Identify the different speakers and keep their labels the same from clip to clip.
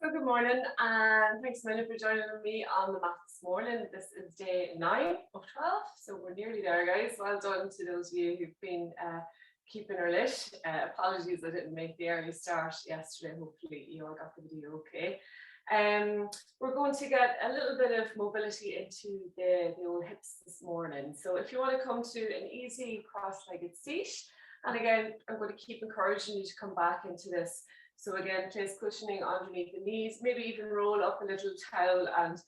Speaker 1: So good morning, and thanks a million for joining me on the mat this morning. This is day 9 of 12, so we're nearly there, guys. Well done to those of you who've been keeping her lit. Apologies I didn't make the early start yesterday. Hopefully you all got the video okay. We're going to get a little bit of mobility into the old hips this morning. So if you want to come to an easy cross-legged seat, and again, I'm going to keep encouraging you to come back into this. So again, place cushioning underneath the knees, maybe even roll up a little towel and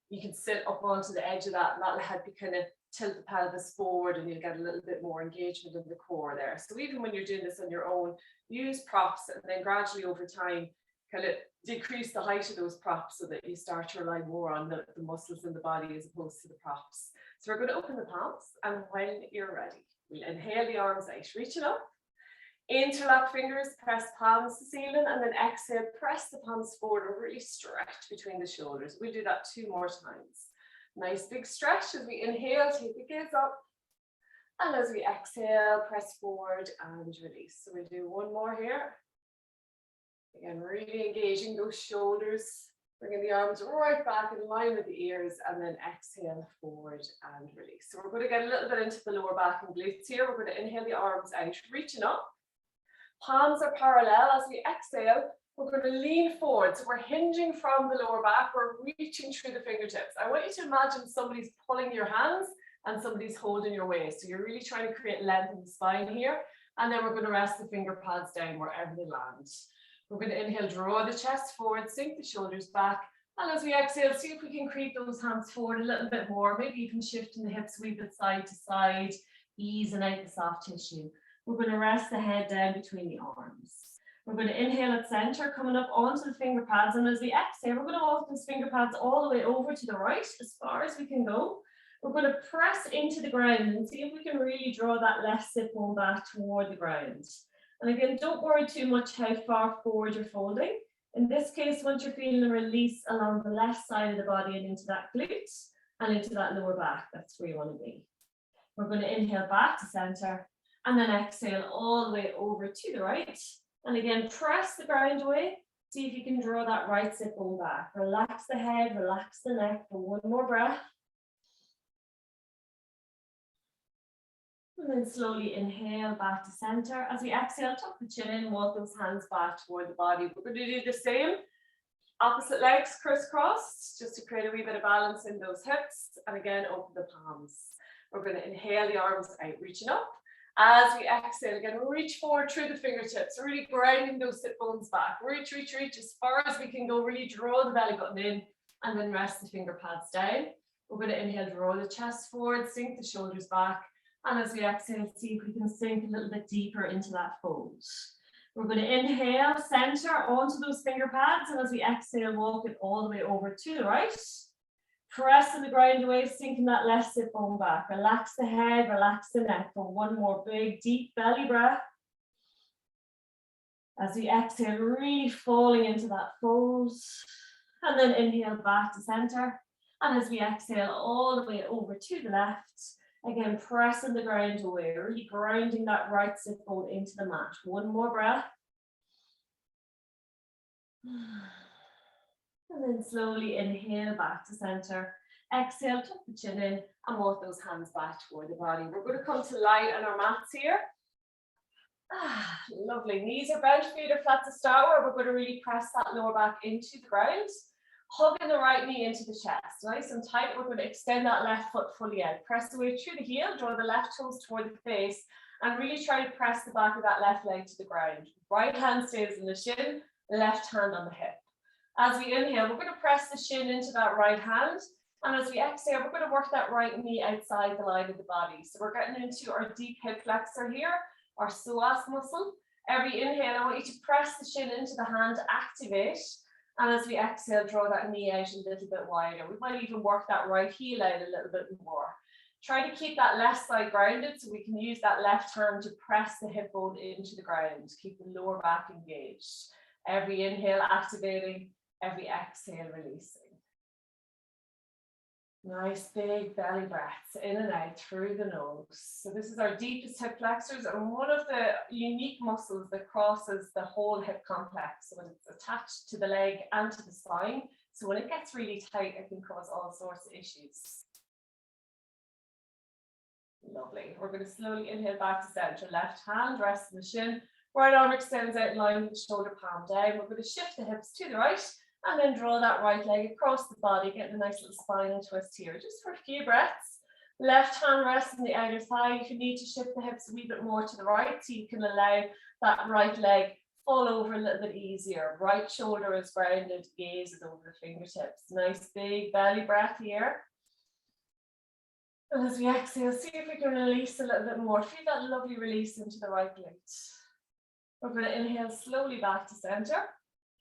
Speaker 1: you can sit up onto the edge of that, and that'll help you kind of tilt the pelvis forward and you'll get a little bit more engagement in the core there. So even when you're doing this on your own, use props and then gradually over time kind of decrease the height of those props so that you start to rely more on the muscles in the body as opposed to the props. So we're going to open the palms, and when you're ready, we'll inhale the arms out, reach it up. Interlock fingers, press palms to the ceiling, and then exhale, press the palms forward and really stretch between the shoulders. We'll do that 2 more times. Nice big stretch as we inhale, take the gaze up. And as we exhale, press forward and release. So we'll do 1 more here. Again, really engaging those shoulders, bringing the arms right back in line with the ears, and then exhale, forward and release. So we're going to get a little bit into the lower back and glutes here. We're going to inhale the arms out, reaching up. Palms are parallel. As we exhale, we're going to lean forward. So we're hinging from the lower back. We're reaching through the fingertips. I want you to imagine somebody's pulling your hands and somebody's holding your waist. So you're really trying to create length in the spine here. And then we're going to rest the finger pads down wherever they land. We're going to inhale, draw the chest forward, sink the shoulders back. And as we exhale, see if we can creep those hands forward a little bit more, maybe even shifting the hips a wee bit side to side, easing out the soft tissue. We're going to rest the head down between the arms. We're going to inhale at center, coming up onto the finger pads. And as we exhale, we're going to walk those finger pads all the way over to the right, as far as we can go. We're going to press into the ground and see if we can really draw that left sit bone back toward the ground. And again, don't worry too much how far forward you're folding. In this case, once you're feeling a release along the left side of the body and into that glute and into that lower back, that's where you want to be. We're going to inhale back to center. And then exhale all the way over to the right. And again, press the ground away. See if you can draw that right sit bone back. Relax the head, relax the neck for 1 more breath. And then slowly inhale back to center. As we exhale, tuck the chin in, walk those hands back toward the body. We're going to do the same. Opposite legs crisscrossed, just to create a wee bit of balance in those hips. And again, open the palms. We're going to inhale the arms out, reaching up. As we exhale, again, reach forward through the fingertips, really grinding those sit bones back. Reach, reach, reach as far as we can go. Really draw the belly button in and then rest the finger pads down. We're going to inhale, draw the chest forward, sink the shoulders back. And as we exhale, see if we can sink a little bit deeper into that fold. We're going to inhale, center onto those finger pads. And as we exhale, walk it all the way over to the right. Pressing the ground away, sinking that left sit bone back. Relax the head, relax the neck for 1 more big, deep belly breath. As we exhale, really falling into that fold. And then inhale back to center. And as we exhale, all the way over to the left. Again, pressing the ground away, really grounding that right sit bone into the mat. 1 more breath. And then slowly inhale back to center. Exhale, tuck the chin in and walk those hands back toward the body. We're going to come to lie on our mats here. Lovely. Knees are bent, feet are flat to start with. We're going to really press that lower back into the ground. Hugging the right knee into the chest. Nice and tight. We're going to extend that left foot fully out. Press away through the heel, draw the left toes toward the face, and really try to press the back of that left leg to the ground. Right hand stays in the shin, left hand on the hip. As we inhale, we're going to press the shin into that right hand. And as we exhale, we're going to work that right knee outside the line of the body. So we're getting into our deep hip flexor here, our psoas muscle. Every inhale, I want you to press the shin into the hand, activate. And as we exhale, draw that knee out a little bit wider. We might even work that right heel out a little bit more. Try to keep that left side grounded so we can use that left hand to press the hip bone into the ground. Keep the lower back engaged. Every inhale activating, every exhale releasing. Nice big belly breaths in and out through the nose. So this is our deepest hip flexors and one of the unique muscles that crosses the whole hip complex. So it's attached to the leg and to the spine. So when it gets really tight, it can cause all sorts of issues. Lovely. We're going to slowly inhale back to center. Left hand rests on the shin. Right arm extends out in line with the shoulder palm down. We're going to shift the hips to the right and then draw that right leg across the body. Get a nice little spinal twist here, just for a few breaths. Left hand rests on the outer thigh. If you need to shift the hips a wee bit more to the right, so you can allow that right leg fall over a little bit easier. Right shoulder is grounded, gaze is over the fingertips. Nice big belly breath here. And as we exhale, see if we can release a little bit more. Feel that lovely release into the right glute. We're going to inhale slowly back to center.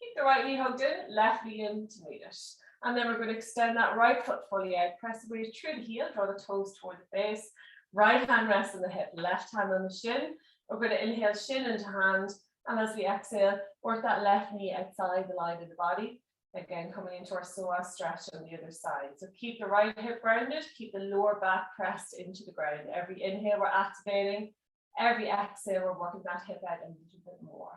Speaker 1: Keep the right knee hugged in, left knee in to meet it. And then we're going to extend that right foot fully out. Press the weight through the heel, draw the toes toward the face. Right hand rests on the hip, left hand on the shin. We're going to inhale shin into hand. And as we exhale, work that left knee outside the line of the body. Again, coming into our psoas stretch on the other side. So keep the right hip grounded, keep the lower back pressed into the ground. Every inhale, we're activating. Every exhale, we're working that hip out a little bit more.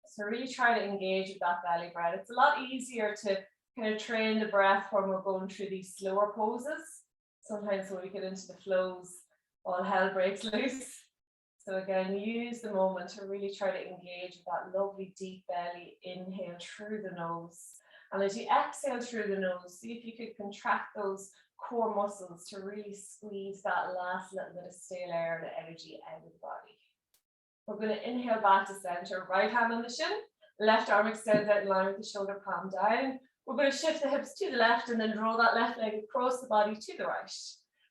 Speaker 1: So really try to engage with that belly breath. It's a lot easier to kind of train the breath when we're going through these slower poses. Sometimes when we get into the flows, all hell breaks loose. So again, use the moment to really try to engage with that lovely deep belly. Inhale through the nose. And as you exhale through the nose, see if you could contract those core muscles to really squeeze that last little bit of stale air and energy out of the body. We're going to inhale back to center, right hand on the shin, left arm extends out in line with the shoulder palm down. We're going to shift the hips to the left and then draw that left leg across the body to the right.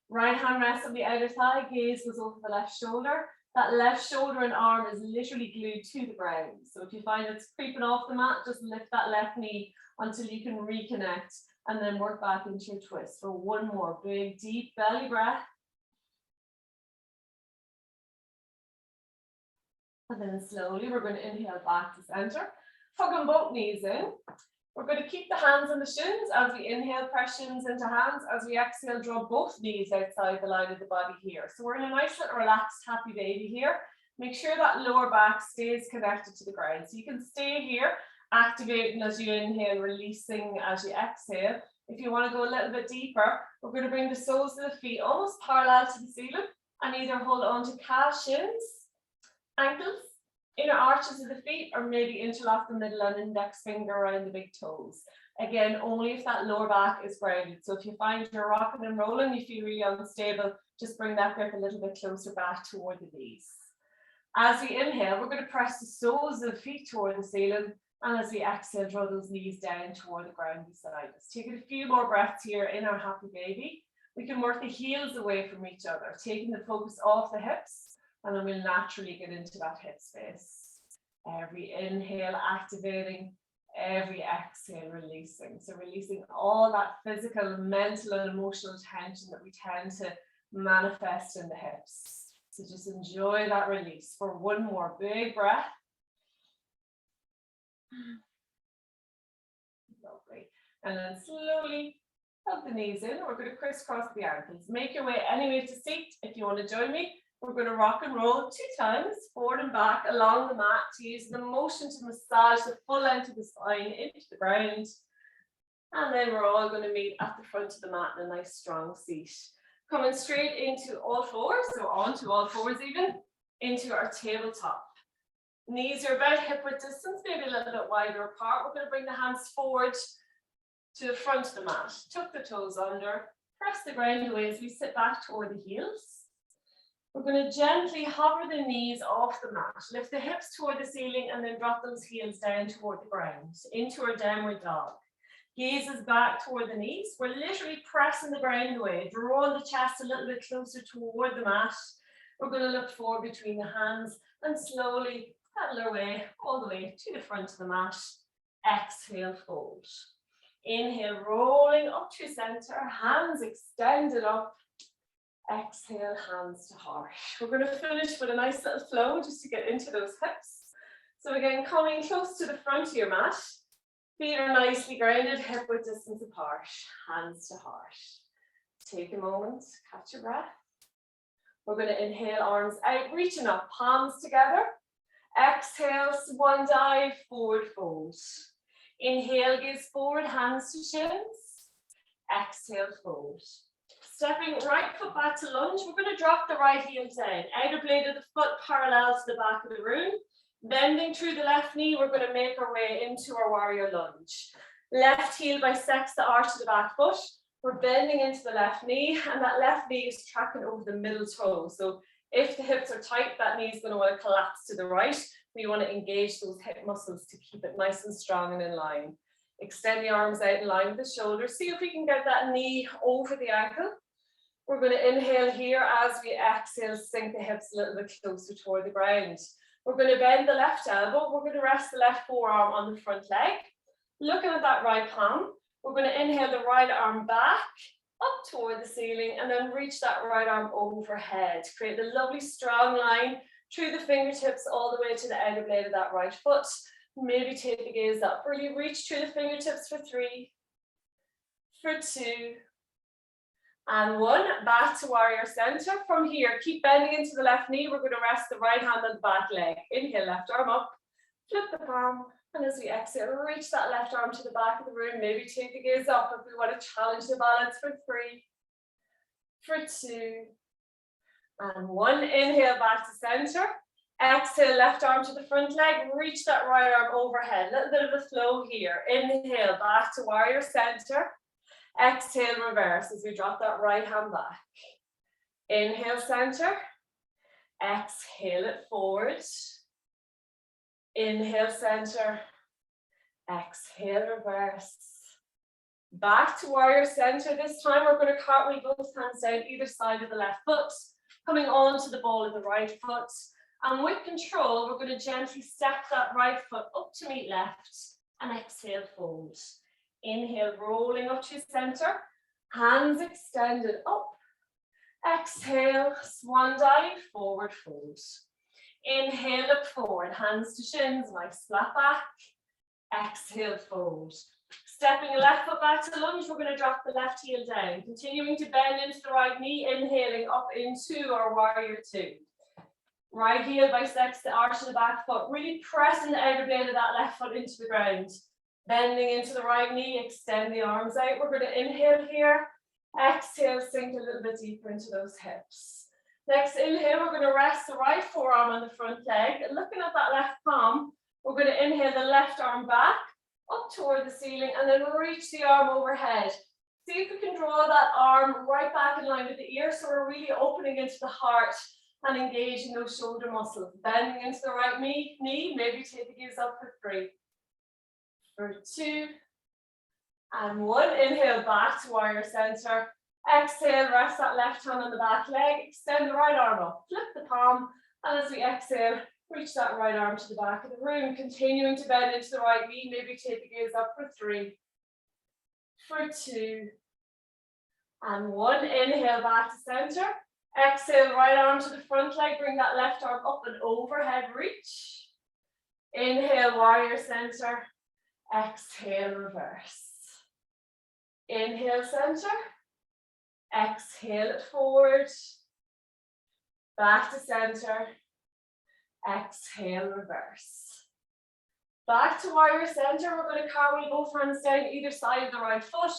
Speaker 1: Right hand rests on the outer thigh, gaze goes over the left shoulder. That left shoulder and arm is literally glued to the ground. So if you find it's creeping off the mat, just lift that left knee until you can reconnect and then work back into your twist. For one more big, deep belly breath. And then slowly we're going to inhale back to center. Hugging both knees in. We're going to keep the hands on the shins as we inhale, press shins into hands. As we exhale, draw both knees outside the line of the body here. So we're in a nice little relaxed, happy baby here. Make sure that lower back stays connected to the ground. So you can stay here, activating as you inhale, releasing as you exhale. If you want to go a little bit deeper, we're going to bring the soles of the feet almost parallel to the ceiling and either hold on to calf shins, ankles, inner arches of the feet, or maybe interlock the middle and index finger around the big toes. Again, only if that lower back is grounded. So if you find you're rocking and rolling, you feel really unstable, just bring that grip a little bit closer back toward the knees. As we inhale, we're going to press the soles of the feet toward the ceiling. And as we exhale, draw those knees down toward the ground beside us. Take a few more breaths here in our happy baby. We can work the heels away from each other, taking the focus off the hips. And then we'll naturally get into that hip space. Every inhale activating, every exhale releasing. So releasing all that physical, mental, and emotional tension that we tend to manifest in the hips. So just enjoy that release for one more big breath. Lovely. And then slowly hug the knees in. We're going to crisscross the ankles. Make your way anyway to seat if you want to join me. We're going to rock and roll 2 times, forward and back along the mat, to use the motion to massage the full length of the spine into the ground. And then we're all going to meet at the front of the mat in a nice strong seat. Coming straight into all fours, so onto all fours even, into our tabletop. Knees are about hip width distance, maybe a little bit wider apart. We're going to bring the hands forward to the front of the mat. Tuck the toes under, press the ground away as we sit back toward the heels. We're going to gently hover the knees off the mat, lift the hips toward the ceiling and then drop those heels down toward the ground into our downward dog. Gaze is back toward the knees. We're literally pressing the ground away, drawing the chest a little bit closer toward the mat. We're going to look forward between the hands and slowly paddle our way all the way to the front of the mat. Exhale, fold. Inhale, rolling up to center, hands extended up. Exhale, hands to heart. We're going to finish with a nice little flow just to get into those hips. So again, coming close to the front of your mat, Feet are nicely grounded, hip width distance apart, hands to heart. Take a moment, catch your breath. We're going to inhale, arms out, reaching up, palms together. Exhale, swan dive, forward fold. Inhale, gaze forward, hands to shins. Exhale, fold. Stepping right foot back to lunge, we're going to drop the right heel down. Outer blade of the foot parallel to the back of the room. Bending through the left knee, we're going to make our way into our warrior lunge. Left heel bisects the arch of the back foot. We're bending into the left knee, and that left knee is tracking over the middle toe. So if the hips are tight, that knee is going to want to collapse to the right. We want to engage those hip muscles to keep it nice and strong and in line. Extend the arms out in line with the shoulders. See if we can get that knee over the ankle. We're going to inhale here as we exhale, sink the hips a little bit closer toward the ground. We're going to bend the left elbow. We're going to rest the left forearm on the front leg. Looking at that right palm, we're going to inhale the right arm back, up toward the ceiling, and then reach that right arm overhead. Create a lovely strong line through the fingertips all the way to the outer blade of that right foot. Maybe take the gaze up. Really reach through the fingertips for 3, for 2, and 1. Back to warrior center. From here, keep bending into the left knee. We're going to rest the right hand on the back leg. Inhale, left arm up. Flip the palm. And as we exhale, reach that left arm to the back of the room. Maybe take the gaze up if we want to challenge the balance for 3, for 2, and 1. Inhale, back to center. Exhale, left arm to the front leg. Reach that right arm overhead. A little bit of a flow here. Inhale, back to warrior center. Exhale, reverse as we drop that right hand back. Inhale, center. Exhale it forward. Inhale, center. Exhale, reverse. Back to warrior center. This time we're going to cartwheel both hands down either side of the left foot, coming onto the ball of the right foot. And with control, we're going to gently step that right foot up to meet left and exhale, fold. Inhale, rolling up to center. Hands extended up. Exhale, swan dive, forward fold. Inhale, look forward, hands to shins, nice flat back. Exhale, fold. Stepping the left foot back to lunge, we're going to drop the left heel down. Continuing to bend into the right knee, inhaling up into our warrior 2. Right heel bisects the arch of the back foot, really pressing the outer blade of that left foot into the ground. Bending into the right knee, extend the arms out. We're going to inhale here. Exhale, sink a little bit deeper into those hips. Next inhale, we're going to rest the right forearm on the front leg. Looking at that left palm, we're going to inhale the left arm back, up toward the ceiling, and then reach the arm overhead. See if we can draw that arm right back in line with the ear, so we're really opening into the heart and engaging those shoulder muscles. Bending into the right knee, maybe take the gaze up for 3, for 2, and 1. Inhale, back to warrior center. Exhale, rest that left hand on the back leg. Extend the right arm up, flip the palm, and as we exhale, reach that right arm to the back of the room. Continuing to bend into the right knee, maybe take the gaze up for 3, for 2, and 1. Inhale, back to center. Exhale, right arm to the front leg. Bring that left arm up and overhead reach. Inhale, warrior center. Exhale, reverse. Inhale, center. Exhale it forward. Back to center. Exhale, reverse. Back to warrior center. We're going to cartwheel both hands down either side of the right foot,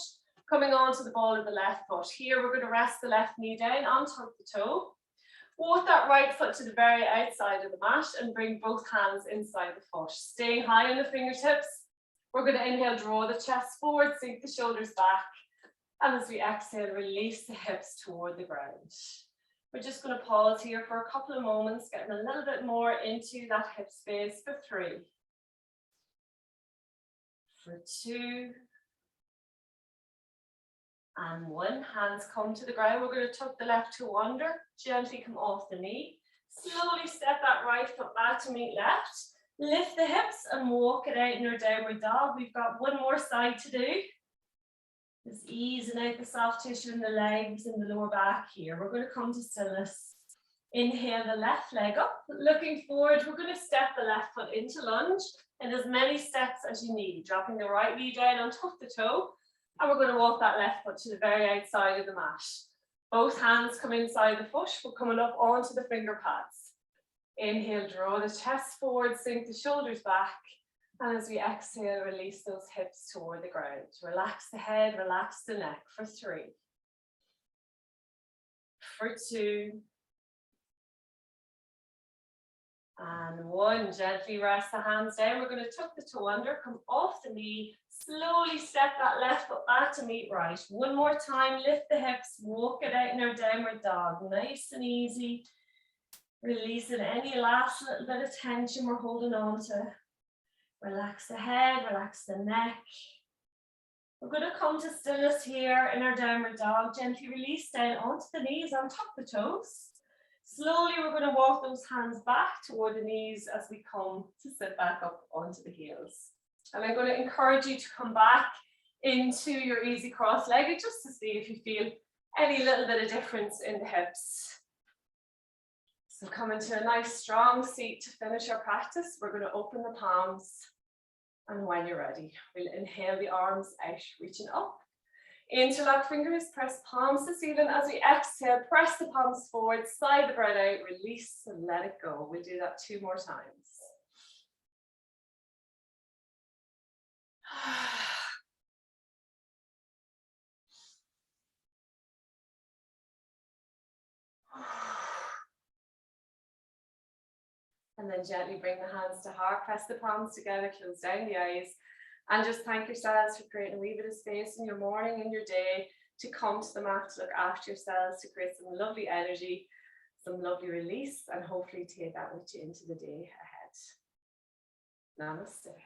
Speaker 1: coming onto the ball of the left foot. Here we're going to rest the left knee down on top of the toe. Walk that right foot to the very outside of the mat and bring both hands inside the foot. Staying high on the fingertips. We're going to inhale, draw the chest forward, sink the shoulders back. And as we exhale, release the hips toward the ground. We're just going to pause here for a couple of moments, getting a little bit more into that hip space for 3, for 2, and 1. Hands come to the ground. We're going to tuck the left toe under, gently come off the knee. Slowly step that right foot back to meet left. Lift the hips and walk it out in our downward dog. We've got one more side to do. Just easing out the soft tissue in the legs and the lower back here. We're going to come to stillness. Inhale the left leg up, looking forward. We're going to step the left foot into lunge and as many steps as you need, dropping the right knee down on top of the toe. And we're going to walk that left foot to the very outside of the mat. Both hands come inside the foot. We're coming up onto the finger pads. Inhale, draw the chest forward, sink the shoulders back. And as we exhale, release those hips toward the ground. Relax the head, relax the neck for 3. For 2. And 1, gently rest the hands down. We're going to tuck the toe under, come off the knee, slowly step that left foot back to meet right. One more time, lift the hips, walk it out in our downward dog. Nice and easy. Releasing any last little bit of tension we're holding on to. Relax the head, relax the neck. We're going to come to stillness here in our downward dog. Gently release down onto the knees, on top of the toes. Slowly, we're going to walk those hands back toward the knees as we come to sit back up onto the heels. And I'm going to encourage you to come back into your easy cross-legged just to see if you feel any little bit of difference in the hips. So come into a nice strong seat to finish our practice. We're going to open the palms. And when you're ready, we'll inhale the arms out, reaching up. Interlock fingers, press palms to ceiling. As we exhale, press the palms forward, slide the breath out, release and let it go. We'll do that 2 more times. And then gently bring the hands to heart, press the palms together, close down the eyes. And just thank yourselves for creating a wee bit of space in your morning and your day to come to the mat, to look after yourselves, to create some lovely energy, some lovely release, and hopefully take that with you into the day ahead. Namaste.